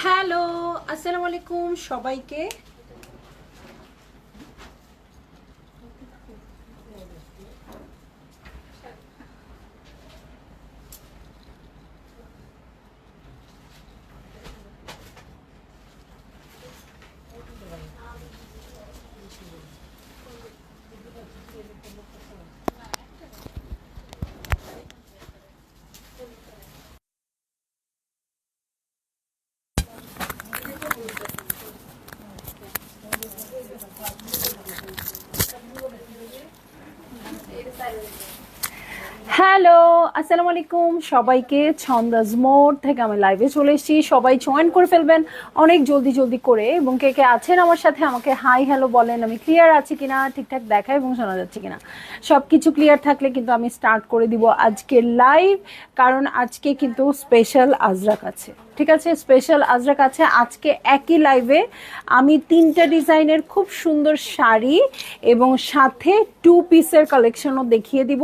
Hello, আসসালামু আলাইকুম সবাইকে। হ্যালো, আসসালামু আলাইকুম সবাইকে। ছন্দাজ মোড থেকে আমি লাইভে চলে এসেছি, সবাই জয়েন করে ফেলবেন অনেক জলদি জলদি করে। এবং কে কে আছেন আমার সাথে আমাকে হাই হ্যালো বলেন, আমি ক্লিয়ার আছি কিনা, ঠিকঠাক দেখা এবং শোনা যাচ্ছে কিনা। সব কিছু ক্লিয়ার থাকলে কিন্তু আমি স্টার্ট করে দিব আজকের লাইভ, কারণ আজকে কিন্তু স্পেশাল আজরাক আছে। ঠিক আছে, স্পেশাল আজরাক আছে আজকে। একই লাইভে আমি 3টা ডিজাইনের খুব সুন্দর শাড়ি এবং সাথে 2 পিসের কালেকশনও দেখিয়ে দিব।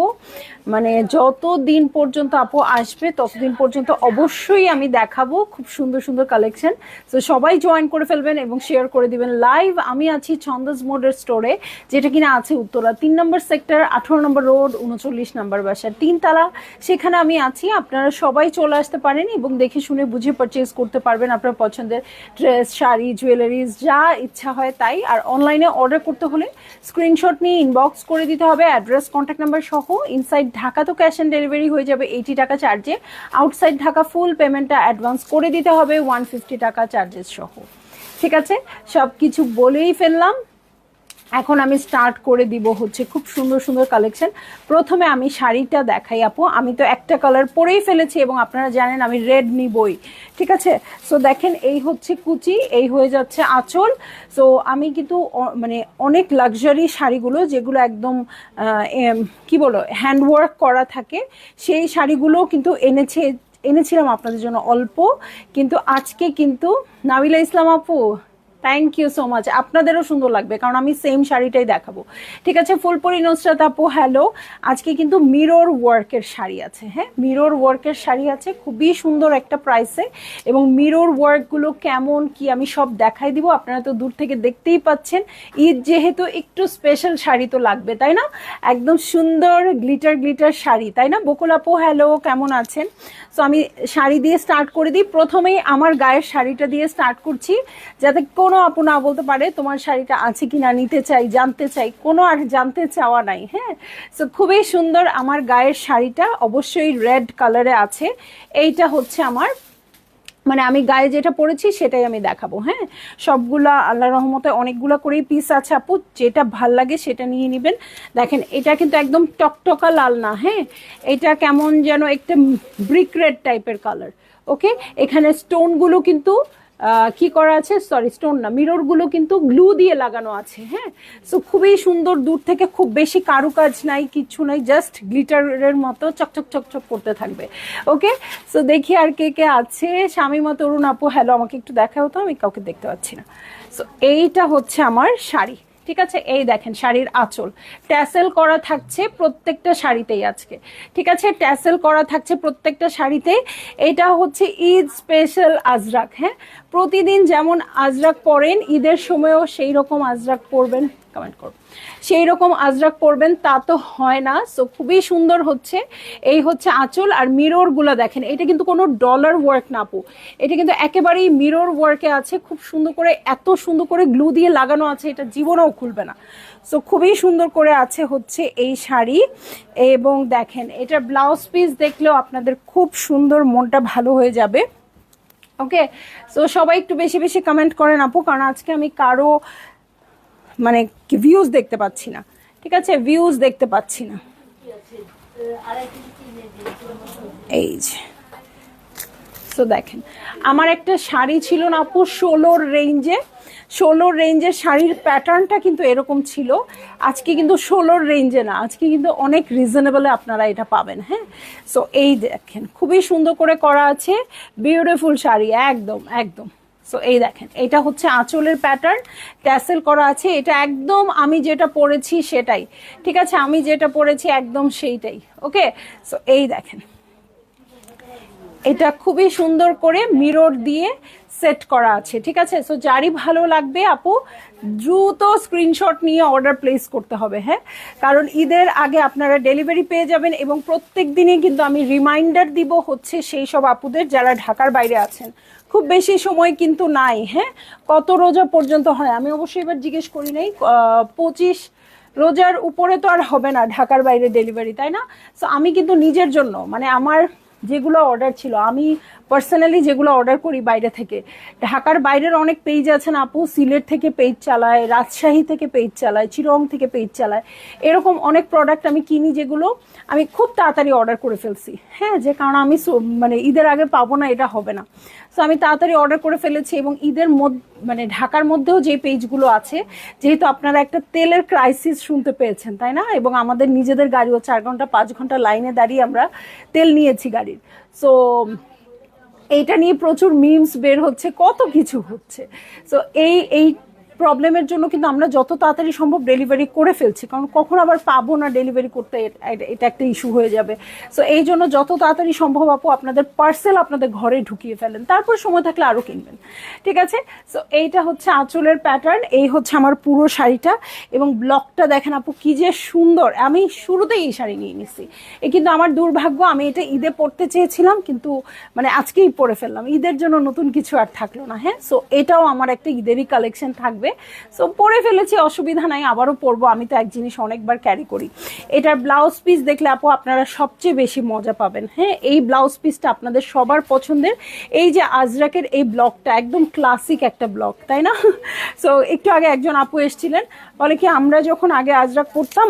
মানে যত দিন পর্যন্ত আপু আসবে ততদিন পর্যন্ত অবশ্যই আমি দেখাবো খুব সুন্দর সুন্দর কালেকশন। তো সবাই জয়েন করে ফেলবেন এবং শেয়ার করে দিবেন লাইভ। আমি আছি ছন্দাজ মোডের স্টোরে, যেটা কিনা আছে উত্তরা 3 নম্বর সেক্টর, 18 নম্বর রোড, 39 নম্বর বাসা, 3 তলা। সেখানে আমি আছি, আপনারা সবাই চলে আসতে পারেন এবং দেখে শুনে বুঝে পারচেজ করতে পারবেন আপনার পছন্দের ড্রেস, শাড়ি, জুয়েলারিজ, যা ইচ্ছা হয় তাই। আর অনলাইনে অর্ডার করতে হলে স্ক্রিনশট নিয়ে ইনবক্স করে দিতে হবে, অ্যাড্রেস, কন্ট্যাক্ট নাম্বার সহ। ইনসাইড ঢাকা তো ক্যাশ অন ডেলিভারি হয়ে যাবে 80 টাকা চার্জে। আউটসাইড ঢাকা ফুল পেমেন্টটা অ্যাডভান্স করে দিতে হবে 150 টাকা চার্জেস সহ। ঠিক আছে, সব কিছু বলেই ফেললাম। এখন আমি স্টার্ট করে দিব হচ্ছে খুব সুন্দর সুন্দর কালেকশন। প্রথমে আমি শাড়িটা দেখাই আপু। আমি তো একটা কালার পরেই ফেলেছি এবং আপনারা জানেন আমি রেড নিবই। ঠিক আছে, সো দেখেন এই হচ্ছে কুচি, এই হয়ে যাচ্ছে আঁচল। সো আমি কিন্তু মানে অনেক লাক্সারি শাড়িগুলো যেগুলো একদম কি বলো হ্যান্ডওয়ার্ক করা থাকে, সেই শাড়িগুলো কিন্তু এনেছিলাম আপনাদের জন্য অল্প। কিন্তু আজকে কিন্তু নাবিলা ইসলাম আপু, থ্যাংক ইউ সো মাচ, আপনাদেরও সুন্দর লাগবে কারণ আমি সেম শাড়িটাই দেখাবো। ঠিক আছে, ফুলপরি নুসরাত আপু হ্যালো। আজকে কিন্তু মিরর ওয়ার্কের শাড়ি আছে। হ্যাঁ, মিরর ওয়ার্কের শাড়ি আছে খুবই সুন্দর একটা প্রাইসে। এবং মিরর ওয়ার্কগুলো কেমন কি আমি সব দেখাই দিব। আপনারা তো দূর থেকে দেখতেই পাচ্ছেন, ঈদ যেহেতু একটু স্পেশাল শাড়ি তো লাগবে তাই না, একদম সুন্দর গ্লিটার গ্লিটার শাড়ি তাই না। বকুল আপু হ্যালো, কেমন আছেন? সো আমি শাড়ি দিয়ে স্টার্ট করে দিই। প্রথমেই আমার গায়ের শাড়িটা দিয়ে স্টার্ট করছি, যাতে কোনো আপু না বলতে পারে তোমার শাড়িটা আছে কিনা, নিতে চাই, জানতে চাই, কোনো আর জানতে চাওয়া নাই। হ্যাঁ, সো খুবই সুন্দর আমার গায়ের শাড়িটা, অবশ্যই রেড কালারে আছে। এইটা হচ্ছে আমার মানে আমি গায়ে যেটা পরেছি সেটাই আমি দেখাবো। হ্যাঁ, সবগুলা আল্লাহ রহমতে অনেকগুলা করেই পিস আছে আপু, যেটা ভাল লাগে সেটা নিয়ে নেবেন। দেখেন এটা কিন্তু একদম টকটকা লাল না, হ্যাঁ এটা কেমন যেন একটা ব্রিক রেড টাইপের কালার। ওকে, এখানে স্টোনগুলো কিন্তু কি করা আছে, সরি স্টোন না, মিররগুলো কিন্তু গ্লু দিয়ে লাগানো আছে। হ্যাঁ, সো খুবই সুন্দর, দূর থেকে খুব বেশি কারুকাজ নাই, কিচ্ছু নাই, জাস্ট গ্লিটারের মতো চকচক চকচক করতে থাকবে। ওকে, সো দেখি আর কে কে আছে। শামিমা তরুণ আপু হ্যালো, আমাকে একটু দেখা হতো, আমি কাউকে দেখতে পাচ্ছি না। সো এইটা হচ্ছে আমার শাড়ি। ঠিক আছে, এই দেখেন শাড়ির আঁচল ট্যাসেল করা থাকছে প্রত্যেকটা শাড়িতেই আজকে। ঠিক আছে, ট্যাসেল করা থাকছে প্রত্যেকটা শাড়িতে। এটা হচ্ছে ঈদ স্পেশাল আজরাক। হ্যাঁ, প্রতিদিন যেমন আজরাক পরেন ঈদের সময়ও সেই রকম আজরাক পরবেন, কমেন্ট করবেন, সেই রকম আজরাক পরবেন তা তো হয় না। সো খুবই সুন্দর হচ্ছে, এই হচ্ছে আঁচল। আর মিরর গুলা দেখেন, এটা কিন্তু কোনো ডলার ওয়ার্ক না আপু, এটা কিন্তু একেবারেই মিরর ওয়ার্কে আছে, খুব সুন্দর করে, এত সুন্দর করে গ্লু দিয়ে লাগানো আছে, এটা জীবনেও খুলবে না। সো খুবই সুন্দর করে আছে হচ্ছে এই শাড়ি। এবং দেখেন এটার ব্লাউজ পিস দেখলেও আপনাদের খুব সুন্দর, মনটা ভালো হয়ে যাবে। ওকে, সো সবাই একটু বেশি বেশি কমেন্ট করেন আপু, কারণ আজকে আমি কারো মানে ভিউজ দেখতে পাচ্ছি না। ঠিক আছে, ভিউজ দেখতে পাচ্ছি না। এই যে সো দেখেন আমার একটা শাড়ি ছিল না আপু 16 রেঞ্জের শাড়ির প্যাটার্নটা কিন্তু এরকম ছিল। আজকে কিন্তু 16 রেঞ্জে না, আজকে কিন্তু অনেক রিজনেবলে আপনারা এটা পাবেন। হ্যাঁ, সো এই দেখেন খুবই সুন্দর করে করা আছে, বিউটিফুল শাড়ি, একদম একদম সো এই দেখেন, এটা হচ্ছে আঁচলের প্যাটার্ন, ট্যাসেল করা আছে। এটা একদম আমি যেটা পরেছি সেটাই, ঠিক আছে, আমি যেটা পরেছি একদম সেইটাই। ওকে, সো এই দেখেন, এটা খুবই সুন্দর করে মিরর দিয়ে সেট করা আছে, ঠিক আছে। সো যারই ভালো লাগবে আপু দ্রুত স্ক্রিনশট নিয়ে অর্ডার প্লেস করতে হবে, হ্যাঁ, কারণ ঈদের আগে আপনারা ডেলিভারি পেয়ে যাবেন। এবং প্রত্যেক দিনই কিন্তু আমি রিমাইন্ডার দিব হচ্ছে সেই সব আপুদের যারা ঢাকার বাইরে আছেন, খুব বেশি সময় কিন্তু নাই, হ্যাঁ। কত রোজা পর্যন্ত হয় আমি অবশ্যই এবার জিজ্ঞেস করি নাই, 25 রোজার উপরে তো আর হবে না ঢাকার বাইরে ডেলিভারি, তাই না? সো আমি কিন্তু নিজের জন্য, মানে আমার যেগুলো অর্ডার ছিল, আমি পার্সোনালি যেগুলো অর্ডার করি বাইরে থেকে, ঢাকার বাইরের অনেক পেজ আছেন আপু, সিলেট থেকে পেজ চালায়, রাজশাহী থেকে পেজ চালায়, চিরং থেকে পেজ চালায়, এরকম অনেক প্রোডাক্ট আমি কিনি যেগুলো আমি খুব তাড়াতাড়ি অর্ডার করে ফেলছি, হ্যাঁ, যে কারণ আমি মানে ঈদের আগে পাবো না এটা হবে না। সো আমি তাড়াতাড়ি অর্ডার করে ফেলেছি। এবং ঈদের মানে ঢাকার মধ্যেও যে পেজগুলো আছে, যেহেতু আপনারা একটা তেলের ক্রাইসিস শুনতে পেয়েছেন, তাই না, এবং আমাদের নিজেদের গাড়িও 4 ঘন্টা 5 ঘন্টা লাইনে দাঁড়িয়ে আমরা তেল নিয়েছি গাড়ির। সো এইটা নিয়ে প্রচুর মিমস বের হচ্ছে, কত কিছু হচ্ছে। সো এই প্রবলেমের জন্য কিন্তু আমরা যত তাড়াতাড়ি সম্ভব ডেলিভারি করে ফেলছি, কারণ কখন আবার পাবো না ডেলিভারি করতে, এটা একটা ইস্যু হয়ে যাবে। সো এই জন্য যত তাড়াতাড়ি সম্ভব আপু আপনাদের পার্সেল আপনাদের ঘরে ঢুকিয়ে ফেলেন, তারপর সময় থাকলে আরও কিনবেন, ঠিক আছে। সো এইটা হচ্ছে আঁচলের প্যাটার্ন, এই হচ্ছে আমার পুরো শাড়িটা। এবং ব্লকটা দেখেন আপু কি যে সুন্দর, আমি শুরুতেই এই শাড়ি নিয়ে নিছি। এ কিন্তু আমার দুর্ভাগ্য, আমি এটা ঈদে পরতে চেয়েছিলাম কিন্তু মানে আজকেই পরে ফেললাম, ঈদের জন্য নতুন কিছু আর থাকলো না, হ্যাঁ। সো এটাও আমার একটা ঈদেরই কালেকশন থাকবে। সো পরে ফেলেছি, অসুবিধা নাই, আবারও পরবো, আমি তো এক জিনিস অনেকবার ক্যারি করি। এটার ব্লাউজ পিস দেখলে আপু আপনারা সবচেয়ে বেশি মজা পাবেন, হ্যাঁ। এই ব্লাউজ পিসটা আপনাদের সবার পছন্দের, এই যে আজরাকের এই ব্লকটা একদম ক্লাসিক একটা ব্লক, তাই না? সো একটু আগে একজন আপু এসেছিলেন, বলে কি আমরা যখন আগে আজরাক পরতাম,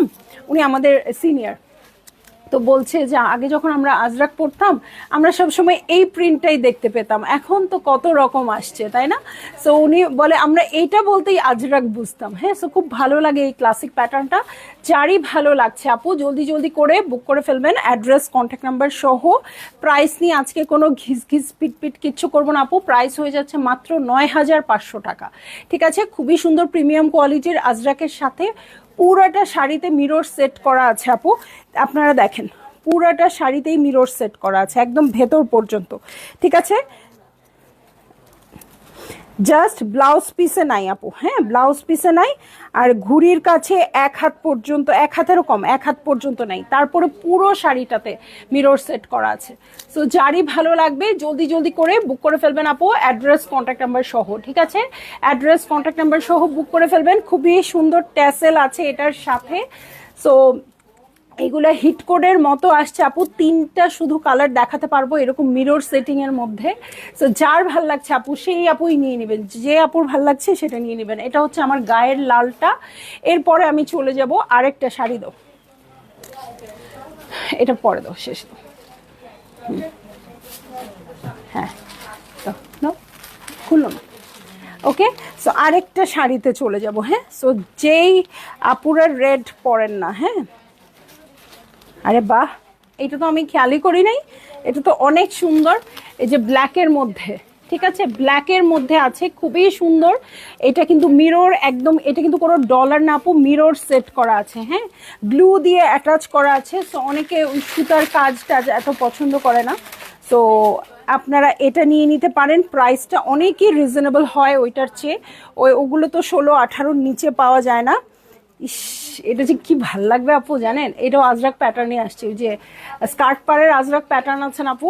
উনি আমাদের সিনিয়র, তো বলছে যে আগে যখন আমরা আজরাক পরতাম আমরা সবসময় এই প্রিন্টটাই দেখতে পেতাম, এখন তো কত রকম আসছে, তাই না? সো উনি বলে আমরা এইটা বলতেই আজরাক বুঝতাম, হ্যাঁ। সো খুব ভালো লাগে এই ক্লাসিক প্যাটার্নটা, যারই ভালো লাগছে আপু জলদি জলদি করে বুক করে ফেলবেন, অ্যাড্রেস কন্ট্যাক্ট নাম্বার সহ। প্রাইস নিয়ে আজকে কোনো ঘিস ঘিস পিট পিট কিচ্ছু করবো না আপু, প্রাইস হয়ে যাচ্ছে মাত্র 9,500 টাকা, ঠিক আছে। খুবই সুন্দর প্রিমিয়াম কোয়ালিটির আজরাকের সাথে পুরাটা শাড়িতে মিরর সেট করা আছে আপু, আপনারা দেখেন পুরাটা শাড়িতেই মিরর সেট করা আছে একদম ভেতর পর্যন্ত, ঠিক আছে। জাস্ট ব্লাউজ পিসে নাই আপু, হ্যাঁ, ব্লাউজ পিসে নাই। আর ঘুড়ির কাছে 1 হাত পর্যন্ত, 1 হাতেরও কম, 1 হাত পর্যন্ত নাই, তারপরে পুরো শাড়িটাতে মিরর সেট করা আছে। সো যারই ভালো লাগবে জলদি জলদি করে বুক করে ফেলবেন আপু, অ্যাড্রেস কন্ট্যাক্ট নাম্বার সহ, ঠিক আছে। অ্যাড্রেস কন্ট্যাক্ট নাম্বার সহ বুক করে ফেলবেন। খুবই সুন্দর ট্যাসেল আছে এটার সাথে। সো এগুলা হিট কোডের মতো আসছে আপু, 3টা শুধু কালার দেখাতে পারবো এরকম মিরর সেটিং এর মধ্যে। সো যার ভাল লাগছে আপু সেই আপুই নিয়ে নেবেন, যে আপুর ভাল লাগছে সেটা নিয়ে নেবেন। এটা হচ্ছে আমার গায়ের লালটা। এরপরে আমি চলে যাব আরেকটা শাড়ি, দাও এটা পরে দাও, শেষ দাও, হ্যাঁ দাও, খুললো না, ওকে। সো আরেকটা শাড়িতে চলে যাব, হ্যাঁ। সো যেই আপুরা রেড পরেন না, হ্যাঁ, আরে বাহ, এটা তো আমি খেয়ালই করি নাই, এটা তো অনেক সুন্দর। এই যে ব্ল্যাকের মধ্যে, ঠিক আছে, ব্ল্যাকের মধ্যে আছে, খুবই সুন্দর। এটা কিন্তু মিরর একদম, এটা কিন্তু কোনো ডলার না আপু, মিরর সেট করা আছে, হ্যাঁ, গ্লু দিয়ে অ্যাটাচ করা আছে। সো অনেকে ওই সুতার কাজটা এত পছন্দ করে না, সো আপনারা এটা নিয়ে নিতে পারেন। প্রাইসটা অনেকই রিজনেবল হয় ওইটার চেয়ে, ওগুলো তো 16-18 নিচে পাওয়া যায় না। ইস, এটা যে কি ভাল লাগবে আপু জানেন, এটাও আজরাক প্যাটার্নে আসছে, ওই যে স্কার্ট পাড়ের আজরাক প্যাটার্ন আছেন আপু,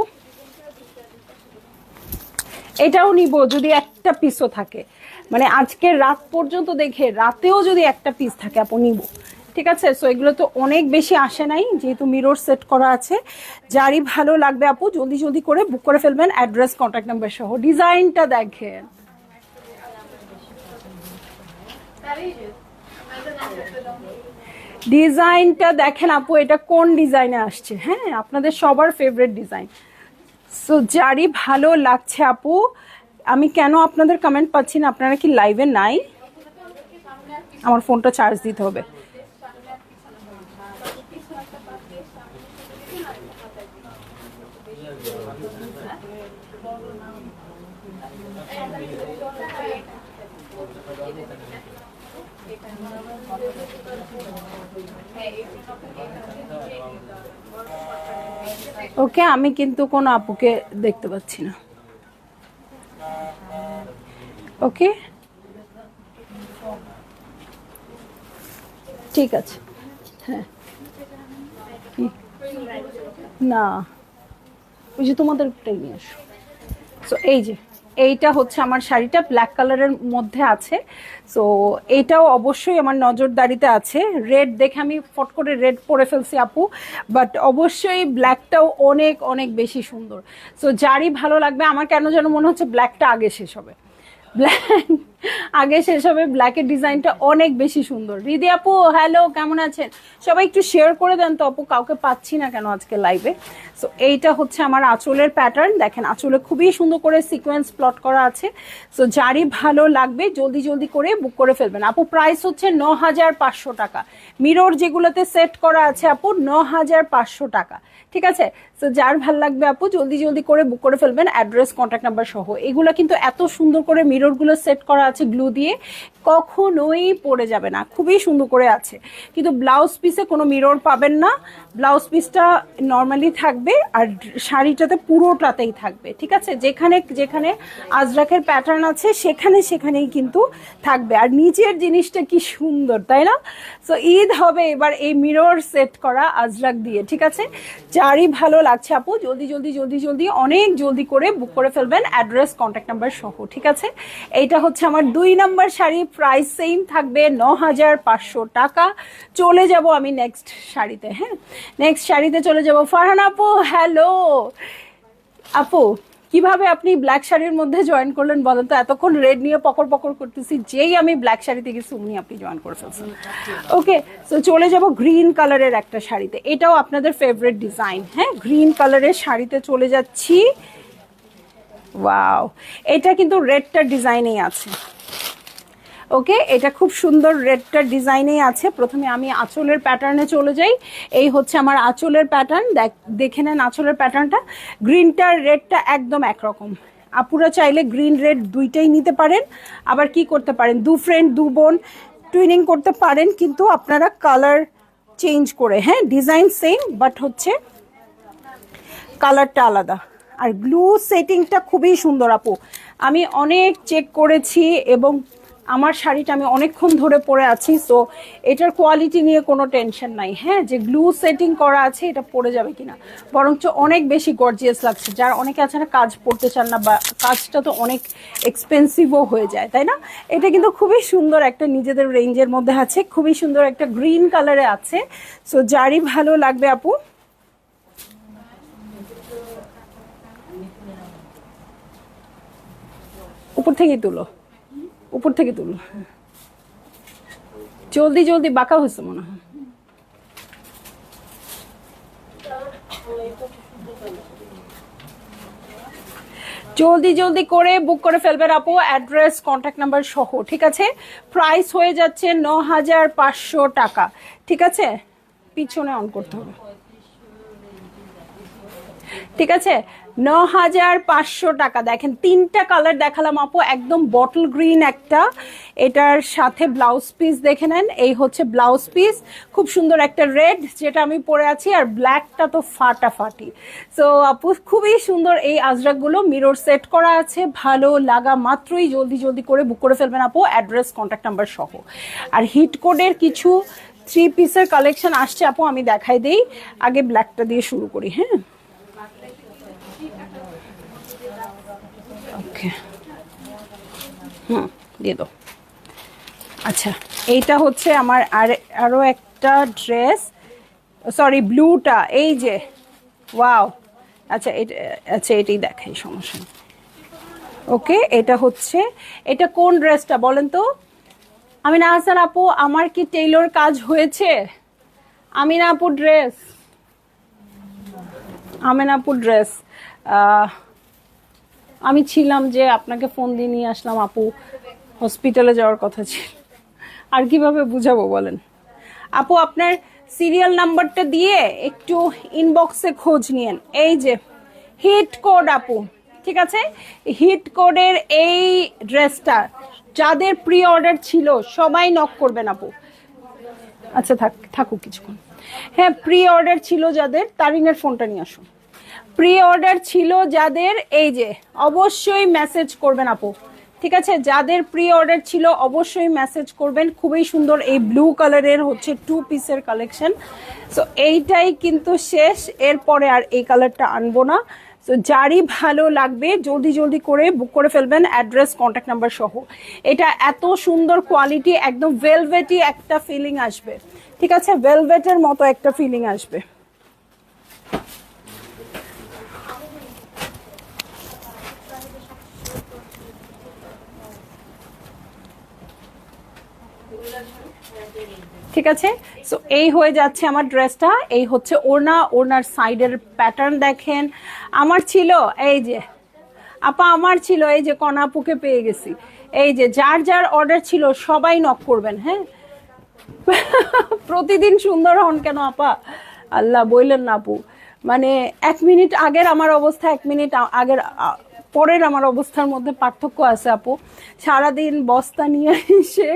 এটাও নিব যদি একটা পিসও থাকে, মানে আজকে রাত পর্যন্ত দেখে রাতেও যদি একটা পিস থাকে আপু নিব, ঠিক আছে। সো এগুলো তো অনেক বেশি আসে নাই, যেহেতু মিরর সেট করা আছে। যারই ভালো লাগবে আপু জলদি জলদি করে বুক করে ফেলবেন, অ্যাড্রেস কন্ট্যাক্ট নাম্বার সহ। ডিজাইনটা দেখেন, ডিজাইনটা দেখেন আপু, এটা কোন ডিজাইনে আসছে, হ্যাঁ, আপনাদের সবার ফেভারিট ডিজাইন। সো যারই ভালো লাগছে আপু, আমি কেন আপনাদের কমেন্ট পাচ্ছি না, আপনারা কি লাইভে নাই? আমার ফোনটা চার্জ দিতে হবে। ওকে, আমি কিন্তু কোনো আপুকে দেখতে পাচ্ছি না। ওকে, ঠিক আছে। হ্যাঁ, না ওই যে তোমাদেরটাই নিয়ে আসো। সো এই যে এইটা হচ্ছে আমার শাড়িটা ব্ল্যাক কালারের মধ্যে আছে। সো এইটাও অবশ্যই আমার নজরদারিতে আছে। রেড দেখে আমি ফট করে রেড পরে ফেলছি আপু, বাট অবশ্যই ব্ল্যাকটাও অনেক অনেক বেশি সুন্দর। সো যারই ভালো লাগবে, আমার কেন যেন মনে হচ্ছে ব্ল্যাকটা আগে শেষ হবে, ব্ল্যাক আগে শেষ হবে। ব্ল্যাকের ডিজাইনটা অনেক বেশি সুন্দর। রিদি আপু হ্যালো, কেমন আছেন? সবাই একটু শেয়ার করে দেন তো আপু, কাউকে পাচ্ছি না কেন আজকে লাইভে। সো এইটা হচ্ছে আমার আঁচলের প্যাটার্ন, দেখেন আঁচলে খুবই সুন্দর করে সিকোয়েন্স প্লট করা আছে। সো যারই ভালো লাগবে জলদি জলদি করে বুক করে ফেলবেন আপু। প্রাইস হচ্ছে ৯,৫০০ টাকা। মিরর যেগুলোতে সেট করা আছে আপু ৯,৫০০ টাকা, ঠিক আছে? সো যার ভাল লাগবে আপু জলদি জলদি করে বুক করে ফেলবেন, অ্যাড্রেস কন্ট্যাক্ট নাম্বার সহ। এগুলো কিন্তু এত সুন্দর করে মিররগুলো সেট করা আছে গ্লু দিয়ে, কখনোই পড়ে যাবে না, খুবই সুন্দর করে আছে। কিন্তু ব্লাউজ পিসে কোনো মিরর পাবেন না, ব্লাউজ পিসটা নর্মালি থাকবে আর শাড়িটাতে পুরোটাতেই থাকবে, ঠিক আছে? যেখানে যেখানে আজরাকের প্যাটার্ন আছে সেখানে সেখানেই কিন্তু থাকবে। আর নিচের জিনিসটা কি সুন্দর, তাই না? সো ঈদ হবে এবার এই মিরর সেট করা আজরাক দিয়ে, ঠিক আছে? যারই ভালো লাগছে আপু জলদি জলদি জলদি জলদি অনেক জলদি করে বুক করে ফেলবেন, অ্যাড্রেস কন্ট্যাক্ট নাম্বার সহ, ঠিক আছে? এইটা হচ্ছে আমার 2 নাম্বার শাড়ি, প্রাইস সেম থাকবে ৯,৫০০ টাকা। চলে যাব আমি নেক্সট শাড়িতে। হ্যাঁ, নেক্সট শাড়িতে চলে যাব। ফারহান আপু হ্যালো। আপু কিভাবে আপনি ব্ল্যাক শাড়ির মধ্যে জয়েন করলেন বলেন তো? এতক্ষণ রেড নিয়ে পকর পকর করতেছি, যেই আমি ব্ল্যাক শাড়িতে গেছি উনি আপনি জয়েন করে ফেলছেন। ওকে, সো চলে যাব গ্রিন কালারের একটা শাড়িতে। এটাও আপনাদের ফেভারিট ডিজাইন। হ্যাঁ, গ্রিন কালারের শাড়িতে চলে যাচ্ছি। ওয়াও, এটা কিন্তু রেডটার ডিজাইনেই আছে। ওকে, এটা খুব সুন্দর রেডটার ডিজাইনেই আছে। প্রথমে আমি আঁচলের প্যাটার্নে চলে যাই। এই হচ্ছে আমার আঁচলের প্যাটার্ন, দেখে নেন আঁচলের প্যাটার্নটা। গ্রিনটার রেডটা একদম একরকম। আপুরা চাইলে গ্রিন রেড দুইটাই নিতে পারেন, আবার কি করতে পারেন, দু ফ্রেন্ড দু বোন টুইনিং করতে পারেন, কিন্তু আপনারা কালার চেঞ্জ করে। হ্যাঁ, ডিজাইন সেম বাট হচ্ছে কালারটা আলাদা। আর গ্লু সেটিংটা খুবই সুন্দর আপু, আমি অনেক চেক করেছি এবং আমার শাড়িটা আমি অনেকক্ষণ ধরে পরে আছি। সো এটার কোয়ালিটি নিয়ে কোনো টেনশন নাই। হ্যাঁ, যে গ্লু সেটিং করা আছে এটা পরে যাবে কিনা, বরঞ্চ অনেক বেশি গর্জিয়াস লাগছে। যারা অনেকে আছে না কাজ পড়তে চান না, বা কাজটা তো অনেক এক্সপেন্সিভও হয়ে যায়, তাই না? এটা কিন্তু খুবই সুন্দর একটা নিজেদের রেঞ্জের মধ্যে আছে, খুবই সুন্দর একটা গ্রিন কালারে আছে। সো যারই ভালো লাগবে আপু উপর থেকে তুলো, উপর থেকে তুলো, জলদি জলদি। বাঁকা হয়েছে মনে হয়। জলদি জলদি করে বুক করে ফেলবেন আপু, অ্যাড্রেস কন্ট্যাক্ট নাম্বার সহ, ঠিক আছে? প্রাইস হয়ে যাচ্ছে ৯,৫০০ টাকা, ঠিক আছে? পিছনে অন করতে হবে, ঠিক আছে? ৯,৫০০ টাকা। দেখেন তিনটা কালার দেখালাম আপু, একদম বটল গ্রিন একটা, এটার সাথে ব্লাউজ পিস দেখে নেন। এই হচ্ছে ব্লাউজ পিস, খুব সুন্দর একটা রেড যেটা আমি পরে আছি, আর ব্ল্যাকটা তো ফাটাফাটি। সো আপু খুবই সুন্দর এই আজরাকগুলো, মিরর সেট করা আছে। ভালো লাগা মাত্রই জলদি জলদি করে বুক করে ফেলবেন আপু, অ্যাড্রেস কন্ট্যাক্ট নাম্বার সহ। আর হিট কোডের কিছু 3 পিসের কালেকশন আসছে আপু, আমি দেখাই দেই। আগে ব্ল্যাকটা দিয়ে শুরু করি। হ্যাঁ, ওকে, দিয়ে দাও। আচ্ছা, এইটা হচ্ছে আমার আরো একটা ড্রেস, সরি ব্লুটা, এই যে ওয়াও। আচ্ছা এটা, আচ্ছা এটাই দেখাই, সমস্যা নেই। ওকে, এটা হচ্ছে, এটা কোন ড্রেসটা বলেন তো? আমিনা হাসান আপু, আমার কি টেইলর কাজ হয়েছে? আমিনা আপু ড্রেস, আমিনা আপু ড্রেস, আমি ছিলাম যে আপনাকে ফোন দিয়ে নিয়ে আসলাম আপু, হসপিটালে যাওয়ার কথা ছিল। আর কিভাবে বুঝাবো বলেন? আপু আপনার সিরিয়াল নাম্বারটা দিয়ে একটু ইনবক্সে খোঁজ নিয়েন। এই যে হিট কোড আপু, ঠিক আছে, হিট কোডের এই ড্রেসটা যাদের প্রি অর্ডার ছিল সবাই নক করবেন আপু। আচ্ছা থাকুক কিছুক্ষণ। হ্যাঁ, প্রি অর্ডার ছিল যাদের, তারিনের ফোনটা নিয়ে আসুন। প্রি অর্ডার ছিল যাদের, এই যে অবশ্যই মেসেজ করবেন আপু। ঠিক আছে, যাদের প্রি অর্ডার ছিল অবশ্যই মেসেজ করবেন। খুবই সুন্দর এই ব্লু কালারের হচ্ছে 2 পিসের কালেকশন। সো এইটাই কিন্তু শেষ, এরপরে আর এই কালারটা আনবো না। তো যারই ভালো লাগবে জলদি জলদি করে বুক করে ফেলবেন, অ্যাড্রেস কন্ট্যাক্ট নাম্বার সহ। এটা এত সুন্দর কোয়ালিটি, একদম ভেলভেটি একটা ফিলিং আসবে। ঠিক আছে, ভেলভেটের মতো একটা ফিলিং আসবে। ঠিক আছে, সো এই হয়ে যাচ্ছে আমার ড্রেসটা। এই হচ্ছে ওড়না, ওড়নার সাইডের প্যাটার্ন দেখেন। আমার ছিল এই যে আপা, আমার ছিল এই যে কনাপুকে পেয়ে গেছি। এই যে যার যার অর্ডার ছিল সবাই নক করবেন। হ্যাঁ, প্রতিদিন সুন্দর হন কেন আপা, আল্লাহ বললেন না আপু। মানে 1 মিনিট আগের আমার অবস্থা 1 মিনিট আগের পরের আমার অবস্থার মধ্যে পার্থক্য আছে আপু। সারাদিন বস্তা নিয়ে এসে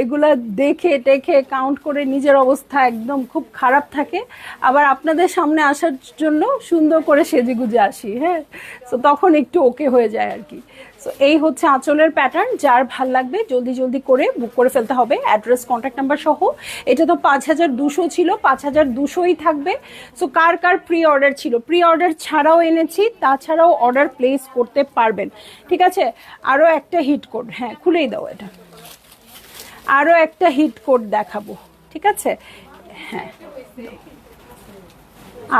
এগুলা দেখে টেখে কাউন্ট করে নিজের অবস্থা একদম খুব খারাপ থাকে। আবার আপনাদের সামনে আসার জন্য সুন্দর করে সেজে গুজে আসি। হ্যাঁ, তো তখন একটু ওকে হয়ে যায় আর কি। সো এই হচ্ছে আঁচলের প্যাটার্ন। যার ভাল লাগবে জলদি জলদি করে বুক করে ফেলতে হবে, অ্যাড্রেস কন্ট্যাক্ট নাম্বার সহ। এটা তো 5200 ছিল, 5200ই থাকবে। সো কার কার প্রি অর্ডার ছিল, প্রি অর্ডার ছাড়াও এনেছি, তাছাড়াও অর্ডার প্লেস করতে পারবেন। ঠিক আছে, আরও একটা হিট কোড, হ্যাঁ খুলেই দাও এটা, আরও একটা হিট কোড দেখাবো। ঠিক আছে, হ্যাঁ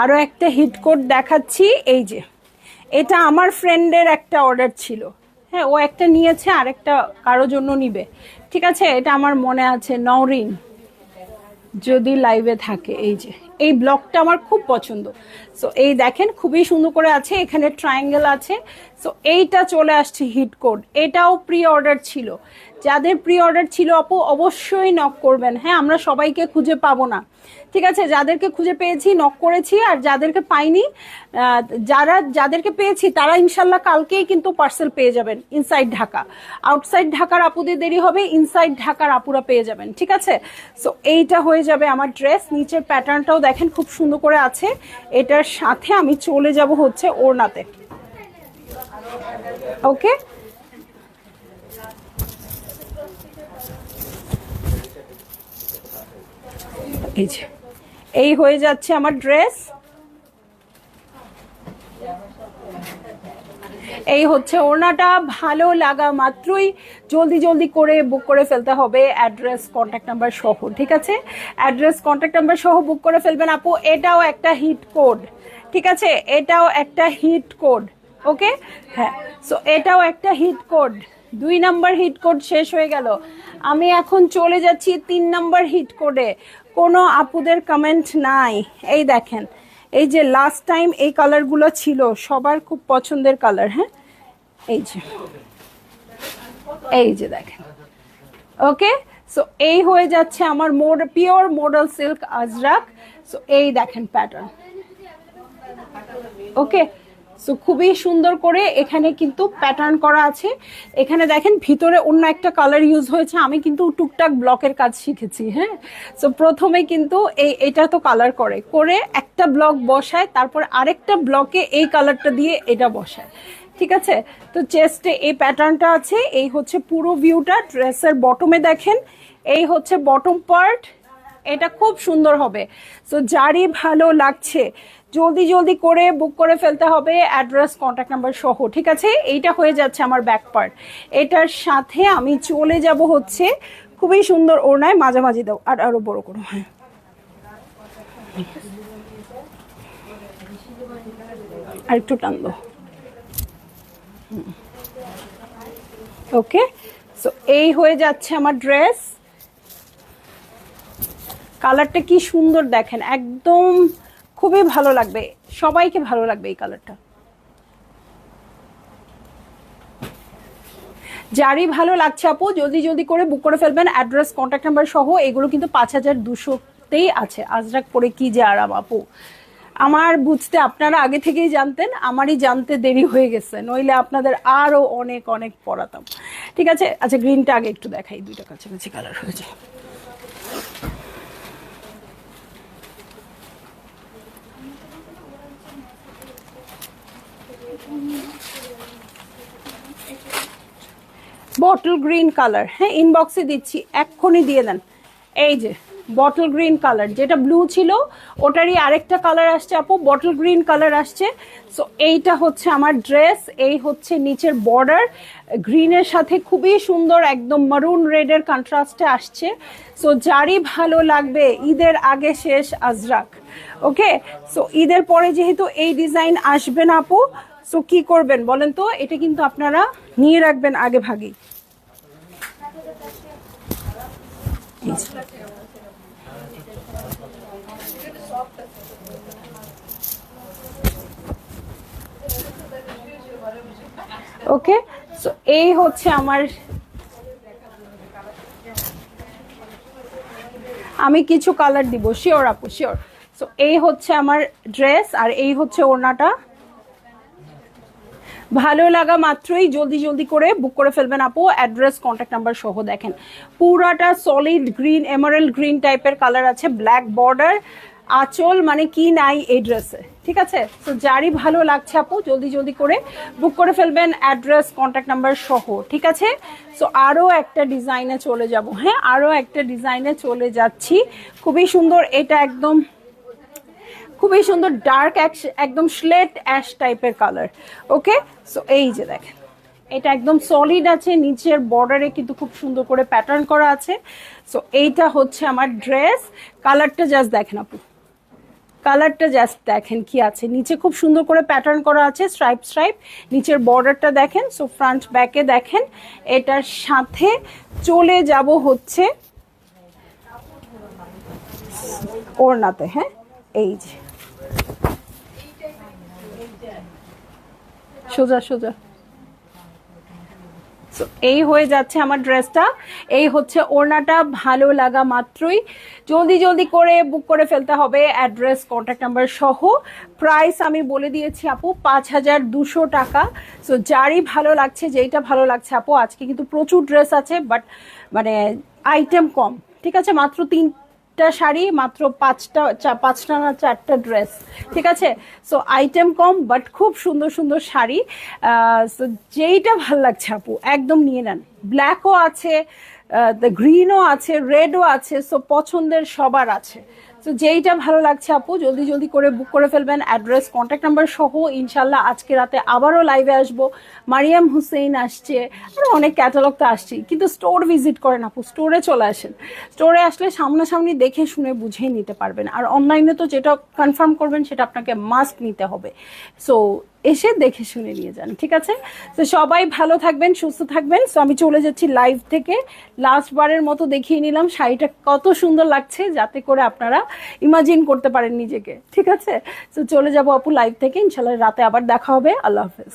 আরও একটা হিট কোড দেখাচ্ছি। এই যে এটা আমার ফ্রেন্ডের একটা অর্ডার ছিল। হ্যাঁ, ও একটা নিয়েছে, আরেকটা কারোর জন্য নিবে। ঠিক আছে, এটা আমার মনে আছে, নওরিন যদি লাইভে থাকে। এই যে এই ব্লকটা আমার খুব পছন্দ। সো এই দেখেন খুবই সুন্দর করে আছে, এখানে ট্রায়াঙ্গেল আছে। সো এইটা চলে আসছে হিট কোড, এটাও প্রি অর্ডার ছিল। যাদের প্রি অর্ডার ছিল আপু অবশ্যই নক করবেন। হ্যাঁ, আমরা সবাইকে খুঁজে পাবো না। ঠিক আছে, যাদেরকে খুঁজে পেয়েছি নক করেছি, আর যাদেরকে পাইনি, যাদেরকে পেয়েছি তারা ইনশাল্লাহ কালকেই কিন্তু পার্সেল পেয়ে যাবেন। ইনসাইড ঢাকা, আউটসাইড ঢাকার আপুদের দেরি হবে, ইনসাইড ঢাকার আপুরা পেয়ে যাবেন। ঠিক আছে, সো এইটা হয়ে যাবে আমার ড্রেস। নিচের প্যাটার্নটাও দেখেন খুব সুন্দর করে আছে। এটার সাথে আমি চলে যাব হচ্ছে ওড়নাতে। ওকে, এই যে এই হয়ে যাচ্ছে আমার ড্রেস। এই হচ্ছে ওড়নাটা। ভালো লাগা মাত্রই জলদি জলদি করে বুক করে ফেলতে হবে, অ্যাড্রেস কন্ট্যাক্ট নাম্বার সহ। ঠিক আছে, অ্যাড্রেস কন্ট্যাক্ট নাম্বার সহ বুক করে ফেলবেন আপু। এটাও একটা হিট কোড। ঠিক আছে, এটাও একটা হিট কোড। ওকে, হ্যাঁ, সো এটাও একটা hit code. 2 number hit code শেষ হয়ে গেল। আমি এখন চলে যাচ্ছি 3 নাম্বার হিট কোডে। কোনো আপুদের কমেন্ট নাই। এই দেখেন, এই যে লাস্ট টাইম এই কালারগুলো ছিল সবার খুব পছন্দের কালার। হ্যাঁ, এই যে দেখেন। ওকে, সো এই হয়ে যাচ্ছে আমার pure model silk Ajrak. So এই দেখেন প্যাটার্ন। ওকে, সো খুবই সুন্দর করে এখানে কিন্তু প্যাটার্ন করা আছে। এখানে দেখেন ভিতরে অন্য একটা কালার ইউজ হয়েছে। আমি কিন্তু টুকটাক ব্লকের কাজ শিখেছি। হ্যাঁ, সো প্রথমে কিন্তু এটা তো কালার করে একটা ব্লক বসায়, তারপর আরেকটা ব্লকে এই কালারটা দিয়ে এটা বসায়। ঠিক আছে, তো চেস্টে এই প্যাটার্নটা আছে। এই হচ্ছে পুরো ভিউটা। ড্রেসের বটমে দেখেন, এই হচ্ছে বটম পার্ট। এটা খুব সুন্দর হবে। সো যারই ভালো লাগছে জলদি জলদি করে বুক করে ফেলতে হবে, অ্যাড্রেস কন্ট্যাক্ট নাম্বার সহ। ঠিক আছে, এইটা হয়ে যাচ্ছে আমার ব্যাক পার্ট। এটার সাথে আমি চলে যাব হচ্ছে খুবই সুন্দর ওড়নায়। মাঝামাঝি দাও, আর আরো বড় করো। হ্যাঁ, আর একটু টান দাও। ওকে, সো এই হয়ে যাচ্ছে আমার ড্রেস। কালারটা কি সুন্দর দেখেন, একদম খুবই ভালো লাগবে, সবাইকে ভালো লাগবে এই কালারটা। যারই ভালো লাগছে আপু জলদি জলদি করে বুক করে ফেলবেন, অ্যাড্রেস কন্ট্যাক্ট নাম্বার সহ। এগুলো কিন্তু 5200তেই আছে। আজরাক পরে কি যে আরাম আপু, আমার বুঝতে আপনারা আগে থেকেই জানতেন, আমারই জানতে দেরি হয়ে গেছে, নইলে আপনাদের আরো অনেক অনেক পড়াতাম। ঠিক আছে, আচ্ছা গ্রিনটা আগে একটু দেখাই, দুইটা কাছাকাছি কালার হয়ে যায়। বটল গ্রিন কালার, হ্যাঁ ইনবক্সে দিচ্ছি, এক্ষুনি দিয়ে দেন। এই যে বটল গ্রিন কালার, যেটা ব্লু ছিল ওটারই আরেকটা কালার আসছে আপু, বটল গ্রিন কালার আসছে। সো এইটা হচ্ছে আমার ড্রেস, এই হচ্ছে নিচের বর্ডার গ্রিনের সাথে খুবই সুন্দর একদম মারুন রেডের কন্ট্রাস্টে আসছে। সো যারই ভালো লাগবে, ঈদের আগে শেষ আজরাক, ওকে। সো ঈদের পরে যেহেতু এই ডিজাইন আসবে না আপু, সো কি করবেন বলেন তো, এটা কিন্তু আপনারা নিয়ে রাখবেন আগে ভাগেই। ওকে, সো এই হচ্ছে আমার, আমি কিছু কালার দিব, শিওর আপু শিওর। সো এই হচ্ছে আমার ড্রেস, আর এই হচ্ছে ওড়নাটা। ভালো লাগা মাত্রই জলদি জলদি করে বুক করে ফেলবেন আপু, অ্যাড্রেস কন্ট্যাক্ট নাম্বার সহ। দেখেন পুরাটা সলিড গ্রিন, এমারেল্ড গ্রিন টাইপের কালার আছে, ব্ল্যাক বর্ডার, আঁচল, মানে কি নাই এই ড্রেসে। ঠিক আছে, তো যারই ভালো লাগছে আপু জলদি জলদি করে বুক করে ফেলবেন, অ্যাড্রেস কন্ট্যাক্ট নাম্বার সহ। ঠিক আছে, সো আরও একটা ডিজাইনে চলে যাব। হ্যাঁ, আরও একটা ডিজাইনে চলে যাচ্ছি, খুবই সুন্দর। এটা একদম খুবই সুন্দর ডার্ক একদম স্লেট অ্যাশ টাইপের কালার। ওকে, সো এই যে দেখেন এটা একদম সলিড আছে, নিচের বর্ডারে কিন্তু খুব সুন্দর করে প্যাটার্ন করা আছে। সো এইটা হচ্ছে আমার ড্রেস, কালারটা জাস্ট দেখেন আপু, কালারটা জাস্ট দেখেন কি আছে, নিচে খুব সুন্দর করে প্যাটার্ন করা আছে, স্ট্রাইপ স্ট্রাইপ, নিচের বর্ডারটা দেখেন। সো ফ্রন্ট ব্যাকে দেখেন, এটার সাথে চলে যাব হচ্ছে ওড়নাতে। হ্যাঁ, এই যে সোজা সোজা, এই হয়ে যাচ্ছে আমার ড্রেসটা, এই হচ্ছে ওড়নাটা। ভালো লাগা মাত্রই জলদি জলদি করে বুক করে ফেলতে হবে, অ্যাড্রেস কন্ট্যাক্ট নাম্বার সহ। প্রাইস আমি বলে দিয়েছি আপু 5200 টাকা। সো যারই ভালো লাগছে, যেইটা ভালো লাগছে আপু, আজকে কিন্তু প্রচুর ড্রেস আছে, বাট মানে আইটেম কম। ঠিক আছে, মাত্র 3টা শাড়ি, মাত্র 5টা না 4টা ড্রেস। ঠিক আছে, সো আইটেম কম বাট খুব সুন্দর সুন্দর শাড়ি। সো যেইটা ভাল লাগছে আপু একদম নিয়ে নেন, ব্ল্যাকও আছে, গ্রিনও আছে, রেডও আছে, সো পছন্দের সবার আছে। তো যেইটা ভালো লাগছে আপু জলদি জলদি করে বুক করে ফেলবেন, অ্যাড্রেস কন্ট্যাক্ট নাম্বার সহ। ইনশাল্লাহ আজকে রাতে আবারও লাইভে আসবো, মারিয়াম হুসেইন আসছে, আর অনেক ক্যাটালগ তো আসছি, কিন্তু স্টোর ভিজিট করেন আপু, স্টোরে চলে আসেন। স্টোরে আসলে সামনাসামনি দেখে শুনে বুঝেই নিতে পারবেন, আর অনলাইনে তো যেটা কনফার্ম করবেন সেটা আপনাকে মাস্ট নিতে হবে। সো এসে দেখে শুনে নিয়ে যান। ঠিক আছে, তো সবাই ভালো থাকবেন, সুস্থ থাকবেন। সো আমি চলে যাচ্ছি লাইভ থেকে, লাস্ট বারের মতো দেখিয়ে নিলাম শাড়িটা কত সুন্দর লাগছে, যাতে করে আপনারা ইমাজিন করতে পারেন নিজেকে। ঠিক আছে, তো চলে যাবো আপু লাইভ থেকে, ইনশাল্লাহ রাতে আবার দেখা হবে। আল্লাহ হাফেজ।